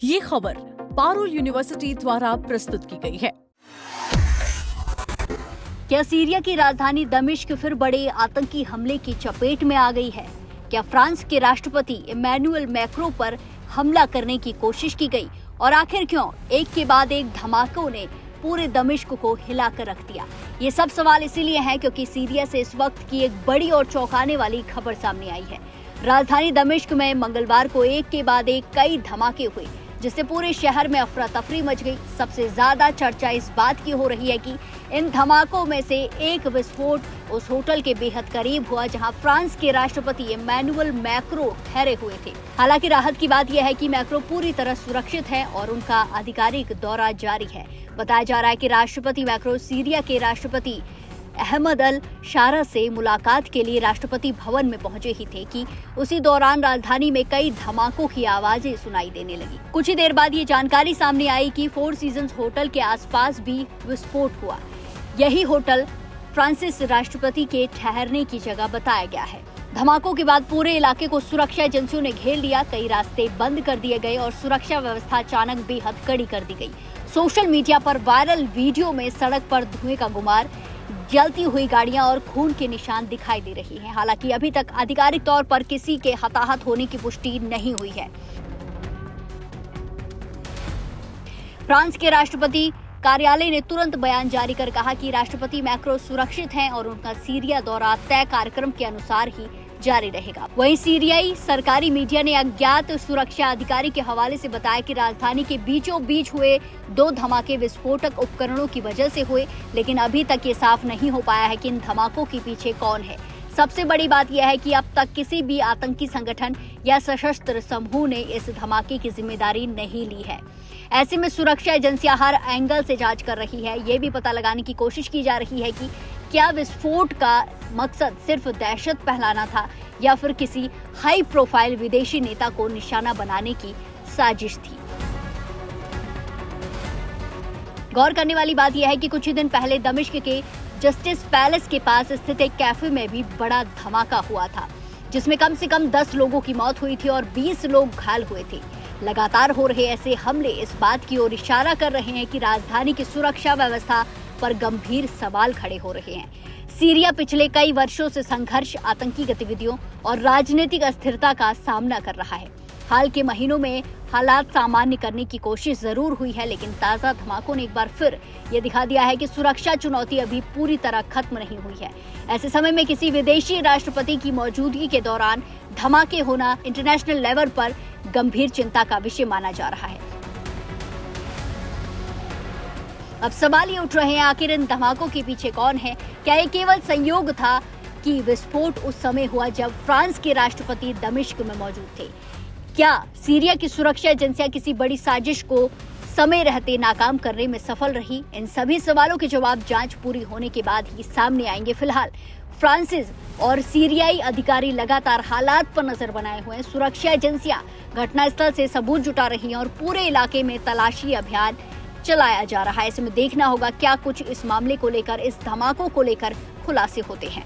ये खबर पारुल यूनिवर्सिटी द्वारा प्रस्तुत की गई है। क्या सीरिया की राजधानी दमिश्क फिर बड़े आतंकी हमले की चपेट में आ गई है? क्या फ्रांस के राष्ट्रपति इमैनुअल मैक्रों पर हमला करने की कोशिश की गई? और आखिर क्यों एक के बाद एक धमाकों ने पूरे दमिश्क को हिलाकर रख दिया? ये सब सवाल इसीलिए हैं क्योंकि सीरिया से इस वक्त की एक बड़ी और चौंकाने वाली खबर सामने आई है। राजधानी दमिश्क में मंगलवार को एक के बाद एक कई धमाके हुए, जिससे पूरे शहर में अफरा तफरी मच गई। सबसे ज्यादा चर्चा इस बात की हो रही है कि इन धमाकों में से एक विस्फोट उस होटल के बेहद करीब हुआ जहां फ्रांस के राष्ट्रपति इमैनुअल मैक्रों ठहरे हुए थे। हालांकि राहत की बात यह है कि मैक्रों पूरी तरह सुरक्षित है और उनका आधिकारिक दौरा जारी है। बताया जा रहा है कि राष्ट्रपति मैक्रों सीरिया के राष्ट्रपति अहमद अल शारा से मुलाकात के लिए राष्ट्रपति भवन में पहुंचे ही थे कि उसी दौरान राजधानी में कई धमाकों की आवाजें सुनाई देने लगी। कुछ ही देर बाद ये जानकारी सामने आई कि फोर सीजन्स होटल के आसपास भी विस्फोट हुआ। यही होटल फ्रांसीसी राष्ट्रपति के ठहरने की जगह बताया गया है। धमाकों के बाद पूरे इलाके को सुरक्षा एजेंसियों ने घेर लिया। कई रास्ते बंद कर दिए गए और सुरक्षा व्यवस्था अचानक बेहद कड़ी कर दी गई। सोशल मीडिया पर वायरल वीडियो में सड़क पर धुएं का गुमार, जलती हुई गाड़ियां और खून के निशान दिखाई दे रही हैं। हालांकि अभी तक आधिकारिक तौर पर किसी के हताहत होने की पुष्टि नहीं हुई है। फ्रांस के राष्ट्रपति कार्यालय ने तुरंत बयान जारी कर कहा कि राष्ट्रपति मैक्रों सुरक्षित हैं और उनका सीरिया दौरा तय कार्यक्रम के अनुसार ही जारी रहेगा। वहीं सीरियाई सरकारी मीडिया ने अज्ञात सुरक्षा अधिकारी के हवाले से बताया कि राजधानी के बीचों बीच हुए 2 धमाके विस्फोटक उपकरणों की वजह से हुए, लेकिन अभी तक ये साफ नहीं हो पाया है कि इन धमाकों के पीछे कौन है। सबसे बड़ी बात यह है कि अब तक किसी भी आतंकी संगठन या सशस्त्र समूह ने इस धमाके की जिम्मेदारी नहीं ली है। ऐसे में सुरक्षा एजेंसियां हर एंगल से जांच कर रही है। ये भी पता लगाने की कोशिश की जा रही है कि क्या विस्फोट का मकसद सिर्फ दहशत फैलाना था या फिर किसी हाई प्रोफाइल विदेशी नेता को निशाना बनाने की साजिश थी। गौर करने वाली बात यह है कि कुछ ही दिन पहले दमिश्क के जस्टिस पैलेस के पास स्थित एक कैफे में भी बड़ा धमाका हुआ था, जिसमें कम से कम 10 लोगों की मौत हुई थी और 20 लोग घायल हुए थे। लगातार हो रहे ऐसे हमले इस बात की ओर इशारा कर रहे हैं कि राजधानी की सुरक्षा व्यवस्था पर गंभीर सवाल खड़े हो रहे हैं। सीरिया पिछले कई वर्षों से संघर्ष, आतंकी गतिविधियों और राजनीतिक अस्थिरता का सामना कर रहा है। हाल के महीनों में हालात सामान्य करने की कोशिश जरूर हुई है, लेकिन ताजा धमाकों ने एक बार फिर ये दिखा दिया है कि सुरक्षा चुनौती अभी पूरी तरह खत्म नहीं हुई है। ऐसे समय में किसी विदेशी राष्ट्रपति की मौजूदगी के दौरान धमाके होना इंटरनेशनल लेवल पर गंभीर चिंता का विषय माना जा रहा है। अब सवाल ये उठ रहे हैं, आखिर इन धमाकों के पीछे कौन है? क्या ये केवल संयोग था कि विस्फोट उस समय हुआ जब फ्रांस के राष्ट्रपति दमिश्क में मौजूद थे? क्या सीरिया की सुरक्षा एजेंसियां किसी बड़ी साजिश को समय रहते नाकाम करने में सफल रही? इन सभी सवालों के जवाब जांच पूरी होने के बाद ही सामने आएंगे। फिलहाल फ्रांसीसी और सीरियाई अधिकारी लगातार हालात पर नजर बनाए हुए हैं। सुरक्षा एजेंसियां घटनास्थल से सबूत जुटा रही हैं और पूरे इलाके में तलाशी अभियान चलाया जा रहा है। ऐसे में देखना होगा क्या कुछ इस मामले को लेकर, इस धमाकों को लेकर खुलासे होते हैं।